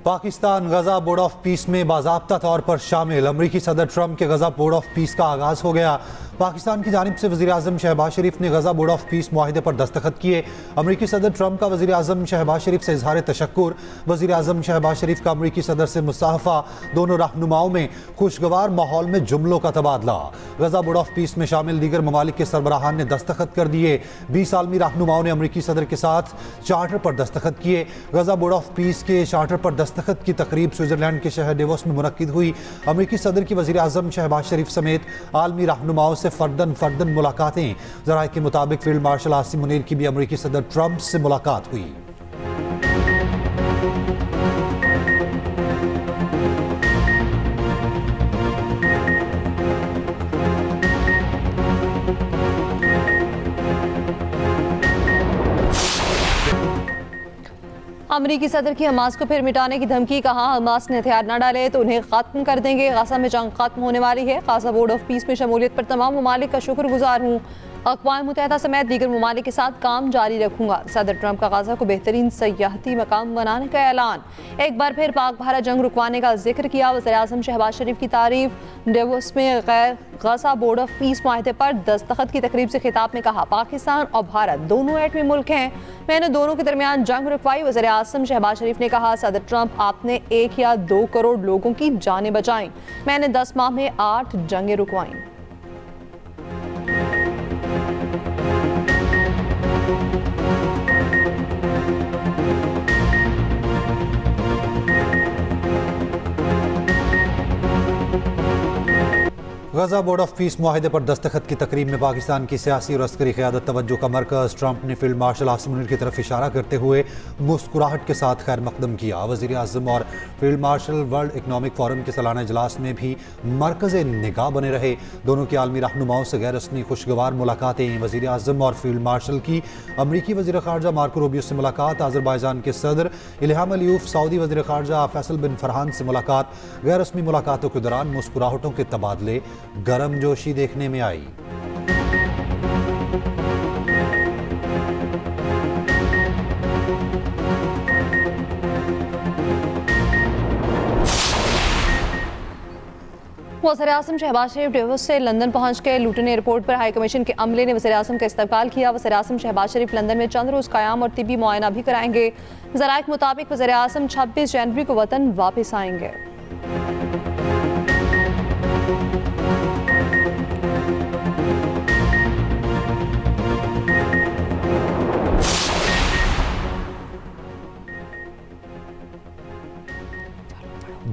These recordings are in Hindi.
Pakistan Gaza Board of Peace में बाज़ाब्ता तौर पर शामिल। अमरीकी सदर ट्रंप के गजा बोर्ड ऑफ पीस का आगाज़ हो गया। पाकिस्तान की जानिब से वज़ीर आज़म शहबाज शरीफ ने गजा बोर्ड ऑफ पीस मुआहिदे पर दस्तखत किए। अमरीकी सदर ट्रंप का वज़ीर आज़म शहबाज शरीफ से इजहार तशक्कुर। वज़ीर आज़म शहबाज शरीफ का अमरीकी सदर से मुसाफा। दोनों रहनुमाओं में खुशगवार माहौल में जुमलों का तबादला। गजा बोर्ड ऑफ पीस में शामिल दीगर ममालिक के सरबराहान ने दस्तखत कर दिए। 20 आलमी रहनुमाओं ने अमरीकी सदर के साथ चार्टर पर दस्तखत किए। गजा बोर्ड ऑफ पीस के चार्टर पर दस्तखत की तकरीब स्विट्जरलैंड के शहर डेवोस में मुनक्किद हुई। अमरीकी सदर की वज़ीर आज़म शहबाज शरीफ समेत आलमी रहनुमाओं से फर्दन मुलाकातें। ज़राए के मुताबिक फील्ड मार्शल आसिम मुनीर की भी अमरीकी सदर ट्रंप से मुलाकात हुई। अमरीकी सदर की हमास को फिर मिटाने की धमकी। कहा हमास ने हथियार न डाले तो उन्हें खत्म कर देंगे। गाजा में जंग खत्म होने वाली है। गाजा बोर्ड ऑफ पीस में शमूलियत पर तमाम ममालिक का शुक्रगुजार हूँ। अक़वाम मुत्तहिदा समेत दीगर ममालिक के साथ काम जारी रखूंगा। सदर ट्रंप का गाजा को बेहतरीन सयाहती मकाम बनाने का ऐलान। एक बार फिर पाक भारत जंग रुकवाने का जिक्र किया। वज़ीर आज़म शहबाज शरीफ की तारीफ। डेवोस में गजा बोर्ड ऑफ पीस मुआहिदे पर दस्तखत की तकरीब से खिताब में कहा पाकिस्तान और भारत दोनों एटमी मुल्क हैं। मैंने दोनों के दरमियान जंग रुकवाई। वज़ीर आज़म शहबाज शरीफ ने कहा सदर ट्रंप आपने 1 या 2 करोड़ लोगों की जानें बचाई। मैंने 10 माह में 8 जंगें रुकवाई। गजा बोर्ड ऑफ पीस मुआहिदे पर दस्तखत की तकरीब में पाकिस्तान की सियासी और अस्करी क़यादत तवज्जो का मरकज़। ट्रंप ने फील्ड मार्शल आसिम मुनीर की तरफ इशारा करते हुए मुस्कुराहट के साथ खैर मकदम किया। वज़ीर आज़म और field marshal World Economic Forum के सालाना इजलास में भी मरकज़ निगाह बने रहे। दोनों के आलमी रहनुमाओं से गैर रस्मी खुशगवार मुलाकातें। वज़ीर आज़म और फील्ड मार्शल की अमरीकी वज़ीर ख़ारजा मार्को रूबियो से मुलाकात। आज़रबाईजान के सदर इल्हाम अलियूफ सऊदी वज़ीर ख़ारजा फैसल बिन फरहान से मुलाकात। गैर रस्मी मुलाकातों के दौरान मुस्कुराहटों के तबादले, गर्मजोशी देखने में आई। वज़ीर आज़म शहबाज शरीफ डेवोस से लंदन पहुंच के लूटन एयरपोर्ट पर हाई कमीशन के अमले ने वज़ीर आज़म का इस्तकबाल किया। वज़ीर आज़म शहबाज शरीफ लंदन में चंद रोज़ क़याम और तिब्बी मुआयना भी कराएंगे। ज़राए के मुताबिक वज़ीर आज़म 26 जनवरी को वतन वापस आएंगे।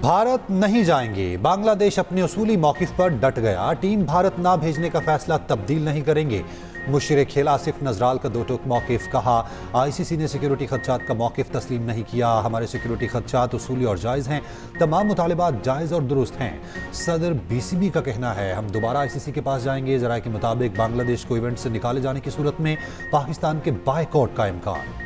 भारत नहीं जाएंगे। बांग्लादेश अपने उसूली मौक़िफ़ पर डट गया। टीम भारत ना भेजने का फैसला तब्दील नहीं करेंगे। मुशीर खेल आसिफ नजराल का दो टोक मौक़िफ़। कहा ICC ने सिक्योरिटी खदशात का मौक़िफ़ तस्लीम नहीं किया। हमारे सिक्योरिटी खदशात उसूली और जायज़ हैं। तमाम मुतालिबात जायज़ और दुरुस्त हैं। सदर BCB का कहना है हम दोबारा ICC के पास जाएंगे। ज़राए के मुताबिक बांग्लादेश को इवेंट से निकाले जाने की सूरत में पाकिस्तान के बायकॉट का इम्कान।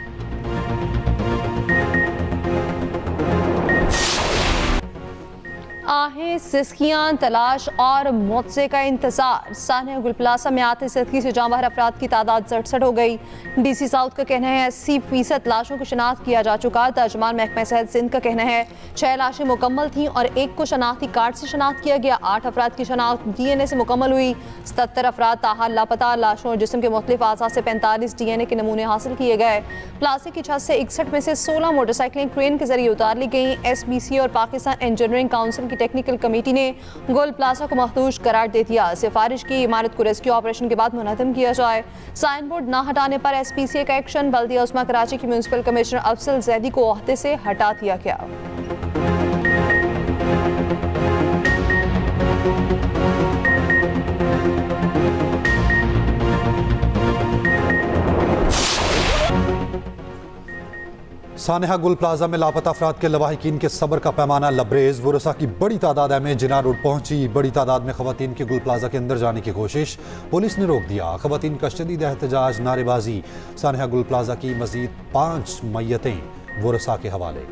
आहें, सिस्कियाँ, तलाश और मुआवजे का इंतजार। सानिया गुल प्लाजा में आते सदकी से जाँ बहर अफराद की तादाद 67 हो गई। DC साउथ का कहना है 80% लाशों को शनाख्त किया जा चुका। तर्जमान महकमा सेहत सिंध का कहना है 6 लाशें मुकम्मल थीं और 1 को शनाख्ती कार्ड से शनाख्त किया गया। 8 अफराद की शनाख्त DNA से मुकम्मल हुई। 77 अफराद ताहाल लापता। लाशों और जिस्म के मुख्तलिफ आज़ा से 45 DNA के नमूने हासिल किए गए। प्लाजा की छत से 61 में से 16 मोटरसाइकिलें क्रेन के जरिए उतार ली गई। SBC और पाकिस्तान इंजीनियरिंग काउंसिल की टेक्निकल कमेटी ने गोल प्लाजा को महदूद करार दे दिया। सिफारिश की इमारत को रेस्क्यू ऑपरेशन के बाद मुनहदम किया जाए। साइन बोर्ड न हटाने पर SPCA का एक्शन। बल्दिया उस्मा कराची की म्यूनिसिपल कमिश्नर अफसल जैदी को ओहदे से हटा दिया गया। सानिया गुल प्लाजा में लापता अफराद के लवाहिकीन के सब्र का पैमाना लबरेज। वुरसा की बड़ी तादाद में जिना रोड पहुंची। बड़ी तादाद में खवातीन की गुल प्लाजा के अंदर जाने की कोशिश पुलिस ने रोक दिया। खवातीन का शदीद एहतजाज, नारेबाजी। सानिया गुल प्लाजा की मजीद 5 मैयतें वुरसा के हवाले।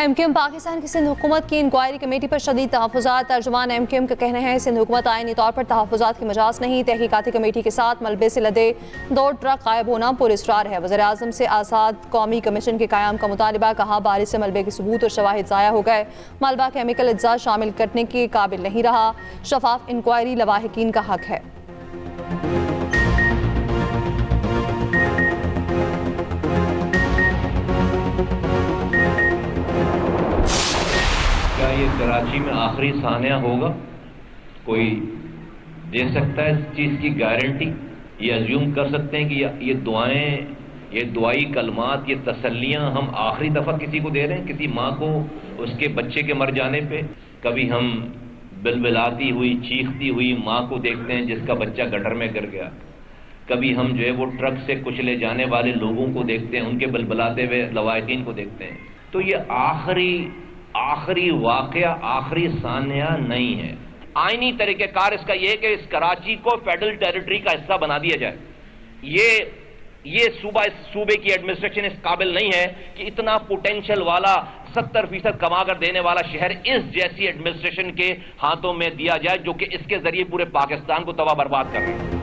एमक्यूएम पाकिस्तान की सिंध हुकूमत की इंक्वायरी कमेटी पर शदीद तहफ़्फ़ुज़ात। तर्जुमान एमक्यूएम का कहना है सिंध हुकूमत आईनी तौर पर तहफ़्फ़ुज़ात की मजाज नहीं। तहकीकाती कमेटी के साथ मलबे से लदे 2 ट्रक गायब होना पुरस्रार है। वज़ीर आज़म से आज़ाद कौमी कमीशन के क़याम का मुतालबा। कहा बारिश से मलबे के सबूत और शवाहिद ज़ाया हो गए। मलबा केमिकल अज्जा शामिल करने के काबिल नहीं रहा। शफाफ इंक्वायरी लवाहिकीन का हक है। क्या ये कराची में आखिरी सानिया होगा? कोई दे सकता है इस चीज़ की गारंटी? ये अज्यूम कर सकते हैं कि ये दुआएं, ये दुआई कलमात, ये तसल्लियां हम आखिरी दफ़ा किसी को दे रहे हैं? किसी माँ को उसके बच्चे के मर जाने पे कभी हम बिलबिलाती हुई चीखती हुई माँ को देखते हैं जिसका बच्चा गटर में गिर गया। कभी हम जो है वो ट्रक से कुछ ले जाने वाले लोगों को देखते हैं, उनके बिलबिलाते हुए लवाहिकीन को देखते हैं। तो ये आखिरी वाक़या, आखिरी सानिया नहीं है। आईनी तरीक़ेकार इसका यह है कि इस कराची को फेडरल टेरिटरी का हिस्सा बना दिया जाए। ये सूबा, इस सूबे की एडमिनिस्ट्रेशन इस काबिल नहीं है कि इतना पोटेंशियल वाला 70% कमा कर देने वाला शहर इस जैसी एडमिनिस्ट्रेशन के हाथों में दिया जाए जो कि इसके जरिए पूरे पाकिस्तान को तबाह बर्बाद कर रहे हैं।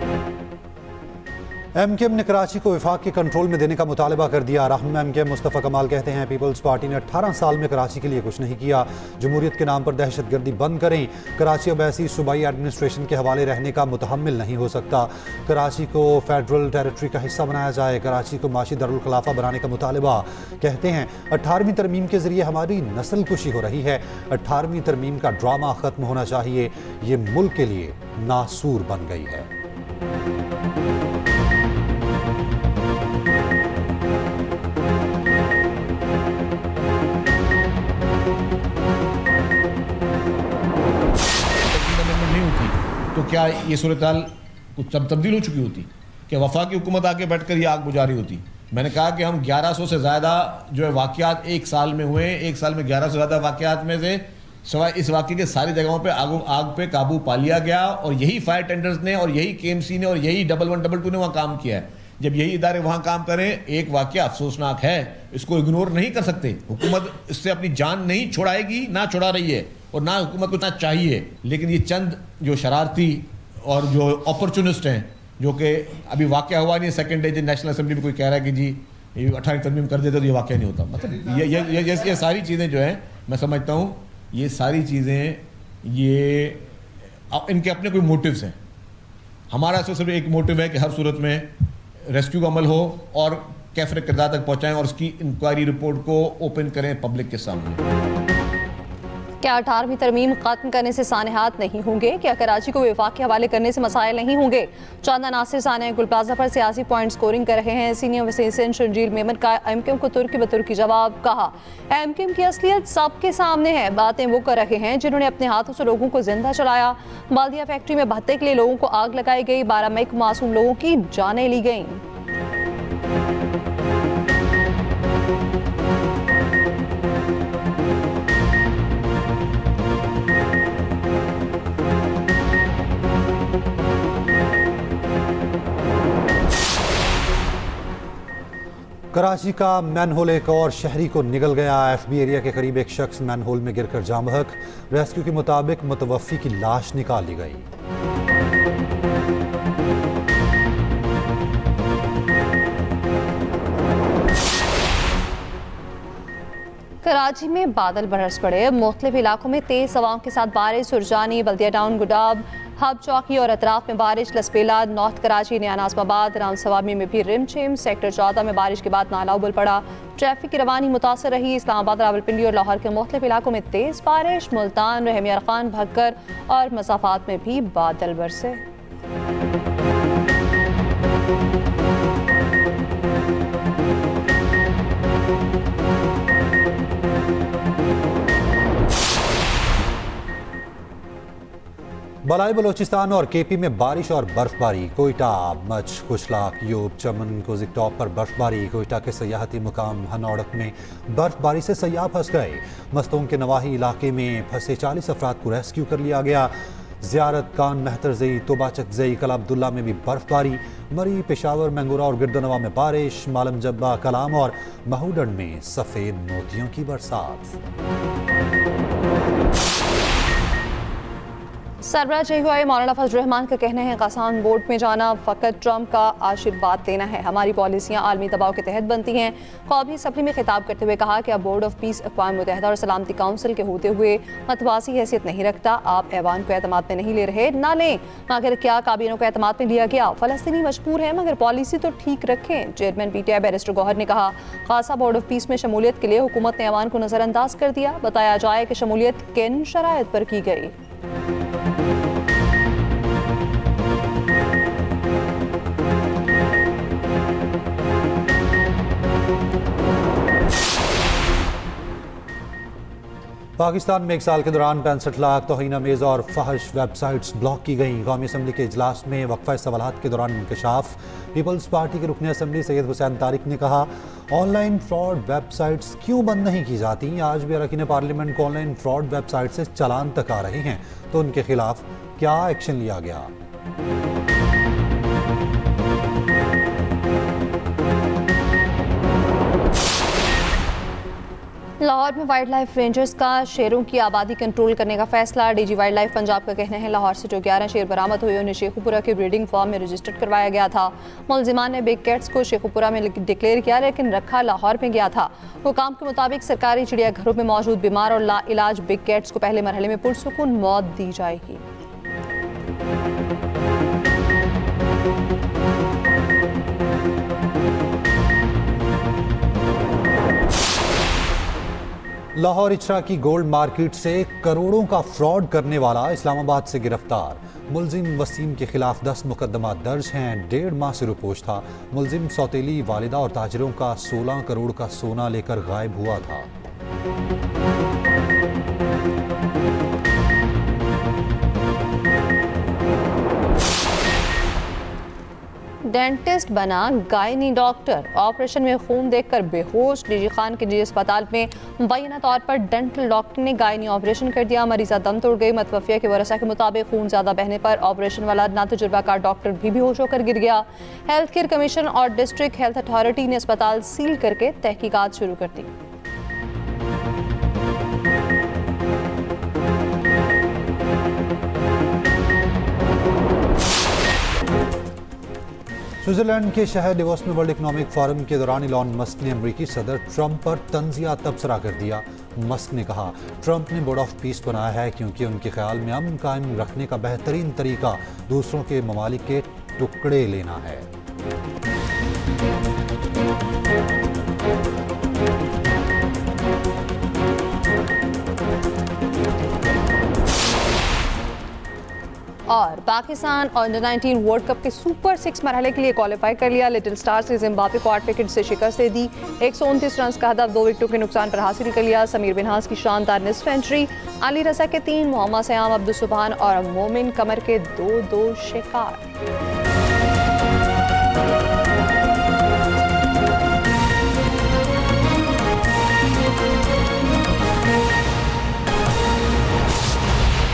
एमक्यूएम ने कराची को वफाक के कंट्रोल में देने का मुतालबा कर दिया। रहनुमा एमक्यूएम मुस्तफ़ा कमाल कहते हैं पीपल्स पार्टी ने 18 साल में कराची के लिए कुछ नहीं किया। जमहूरियत के नाम पर दहशतगर्दी बंद करें। कराची अब ऐसी सूबाई एडमिनिस्ट्रेशन के हवाले रहने का मुतहम्मिल नहीं हो सकता। कराची को फेडरल टेरिटरी का हिस्सा बनाया जाए। कराची को माशी दारुल खिलाफा बनाने का मुतालबा। कहते हैं 18वीं तरमीम के जरिए हमारी नस्ल कुशी हो रही है। 18वीं तरमीम का ड्रामा ख़त्म होना चाहिए। ये मुल्क के लिए नासूर बन गई है। तो क्या ये सूरत-ए-हाल कुछ तब्दील हो चुकी होती? क्या वफाकी हुकूमत आके बैठकर ये आग बुझा रही होती? मैंने कहा कि हम 1100 से ज़्यादा जो है वाक़यात एक साल में हुए। एक साल में 1100 से ज़्यादा वाक़यात में से सवाए इस वाक़े के सारी जगहों पे आग पे काबू पा लिया गया और यही फायर टेंडर्स ने और यही KMC ने और यही 1112 ने वहाँ काम किया है। जब यही इदारे वहाँ काम करें, एक वाक़या अफसोसनाक है, इसको इग्नोर नहीं कर सकते। हुकूमत इससे अपनी जान नहीं छुड़ाएगी, ना छुड़ा रही है और ना हुकूमत को ना चाहिए। लेकिन ये चंद जो शरारती और जो अपॉर्चुनिस्ट हैं, जो कि अभी वाक़या हुआ नहीं, सेकंड डे नेशनल असेंबली में कोई कह रहा है कि जी 18वीं तरमीम कर देते तो ये वाक़या नहीं होता। मतलब ये सारी चीज़ें जो हैं, मैं समझता हूँ ये सारी चीज़ें ये इनके अपने कोई मोटिव्स हैं। हमारा सिर्फ एक मोटिव है कि हर सूरत में रेस्क्यू का अमल हो और कैफर किरदार तक पहुँचाएँ और उसकी इंक्वायरी रिपोर्ट को ओपन करें पब्लिक के सामने। क्या 18वीं तरमीम खत्म करने से सानहात नहीं होंगे? क्या कराची को वफाक के हवाले करने से मसाइल नहीं होंगे? चंदा नासिर सानिया गुल प्लाजा पर सियासी पॉइंट स्कोरिंग कर रहे हैं। सीनियर वसीसन शर्जील मेमन का एमक्यूएम को तुर्की बतुर्की जवाब। कहा एमक्यूएम की असलियत सबके सामने है। बातें वो कर रहे हैं जिन्होंने अपने हाथों से लोगों को जिंदा चलाया। बाल्दिया फैक्ट्री में भत्ते के लिए लोगों को आग लगाई गई। 12 मई को मासूम लोगों की जानें ली गईं। कराची का मैनहोल एक और शहरी को निगल गया। FB एरिया के करीब एक शख्स मैनहोल में गिरकर जाँ बहक। रेस्क्यू के मुताबिक मुतवफ़ी की लाश निकाल ली गई। कराची में बादल बरस पड़े। मुख्तलिफ इलाकों में तेज हवाओं के साथ बारिश। सुरजानी, बल्दिया टाउन, गुडाब, हब चौकी और अतराफ में बारिश। लसपेला, नॉर्थ कराची, नया नाज़िमाबाद, राम सवाबी में भी रिमझिम। सेक्टर 14 में बारिश के बाद नाला उबल पड़ा। ट्रैफिक की रवानी मुतासर रही। इस्लामाबाद, रावलपिंडी और लाहौर के मुख्तलिफ इलाकों में तेज बारिश। मुल्तान, रहमियार खान, भक्कर और मसाफात में भी बादल बरसे। बलाई बलोचिस्तान और KP में बारिश और बर्फबारी। कोयटा, मच, कुचला, क्यूब, चमन, कोजिक टॉप पर बर्फबारी। कोयटा के सयाहती मुकाम हनौड़क में बर्फबारी से सयाह फंस गए। मस्तूम के नवाही इलाके में फंसे 40 अफराद को रेस्क्यू कर लिया गया। ज़ियारत, कान मेहतरजई, तोबाचक जई, कला अब्दुल्ला में भी बर्फबारी, मरी, पेशावर, मैंगोरा और गिरदनवा में बारिश, मालम जब्बा, कलाम और महूडन में सफ़ेद मोतियों की बरसात। सरबराह हुआ मौलाना फजल रहमान का कहना है कसान वोट में जाना फ़कत ट्रंप का आशीर्वाद लेना है। हमारी पॉलिसियाँ आलमी दबाव के तहत बनती हैं। कौमी असम्बली में खिताब करते हुए कहा कि अब बोर्ड ऑफ पीस अक़वाम मुत्तहिदा और सलामती काउंसिल के होते हुए मतवासी हैसियत नहीं रखता। आप ऐवान को एतमाद में नहीं ले रहे, ना लें, मगर क्या काबीनों को एतमाद में लिया गया? फ़लस्तीनी मजबूर है मगर पॉलिसी तो ठीक रखें। चेयरमैन PTI बैरिस्टर गौहर ने कहा गाज़ा बोर्ड ऑफ पीस में शमूलियत के लिए हुकूमत ने ऐवान को नज़रअंदाज कर दिया। बताया जाए कि शमूलियत किन शराइत पर की गई। पाकिस्तान में एक साल के दौरान 65 लाख तौहीन-आमेज़ और फहश वेबसाइट्स ब्लॉक की गई। कौमी असम्बली के इजलास में वक्फा सवालात के दौरान इंकशाफ। पीपल्स पार्टी के रुकन असम्बली सैयद हुसैन तारिक ने कहा ऑनलाइन फ्रॉड वेबसाइट्स क्यों बंद नहीं की जाती? आज भी अरकान पार्लियामेंट को ऑनलाइन फ्रॉड वेबसाइट से चालान तक आ रहे हैं, तो उनके खिलाफ क्या एक्शन लिया गया? लाहौर में वाइल्ड लाइफ रेंजर्स का शेरों की आबादी कंट्रोल करने का फैसला। DG वाइल्ड लाइफ पंजाब का कहना है लाहौर से जो 11 शेर बरामद हुए उन्हें शेखुपुरा के ब्रीडिंग फार्म में रजिस्टर्ड करवाया गया था। मुलजिमान ने बिग कैट्स को शेखुपुरा में डिक्लेयर किया लेकिन रखा लाहौर में गया था। हुकाम के मुताबिक सरकारी चिड़ियाघरों में मौजूद बीमार और लाइलाज बिग कैट्स को पहले मरहले में पुरसुकून मौत दी जाएगी। लाहौर इचरा की गोल्ड मार्केट से करोड़ों का फ्रॉड करने वाला इस्लामाबाद से गिरफ्तार। मुलजिम वसीम के खिलाफ 10 मुकदमा दर्ज हैं। 1.5 माह से रुपोश था। मुलजिम सौतेली वालिदा और ताजरों का 16 करोड़ का सोना लेकर गायब हुआ था। डेंटिस्ट बना गायनी डॉक्टर। ऑपरेशन में खून देखकर बेहोश DG खान के निजी अस्पताल में मुबैना तौर पर डेंटल डॉक्टर ने गायनी ऑपरेशन कर दिया। मरीजा दम तोड़ गई। मतवफिया के वरसा के मुताबिक खून ज़्यादा बहने पर ऑपरेशन वाला ना तजुर्बाकार डॉक्टर भी बेहोश होकर गिर गया। हेल्थ केयर कमीशन और डिस्ट्रिक्ट हेल्थ अथॉरिटी ने अस्पताल सील करके तहकीकात शुरू कर दी। स्विट्जरलैंड के शहर डिवोस में वर्ल्ड इकोनॉमिक फोरम के दौरान इलॉन मस्क ने अमेरिकी सदर ट्रंप पर तंजिया तबसरा कर दिया। मस्क ने कहा ट्रंप ने बोर्ड ऑफ पीस बनाया है क्योंकि उनके ख्याल में अमन कायम रखने का बेहतरीन तरीका दूसरों के ममालिक के टुकड़े लेना है। और पाकिस्तान अंडर-19 वर्ल्ड कप के सुपर 6 मरहले के लिए क्वालिफाई कर लिया। लिटिल स्टार्स ने जिम्बाब्वे को 8 विकेट से शिकस्त दे दी। 129 रन का हदफ 2 विकेटों के नुकसान पर हासिल कर लिया। समीर बिनहास की शानदार निस्फ सेंचुरी, अली रजा के 3, मोहम्मद सयाम, अब्दुल सुबहान और मोमिन कमर के 2-2 शिकार।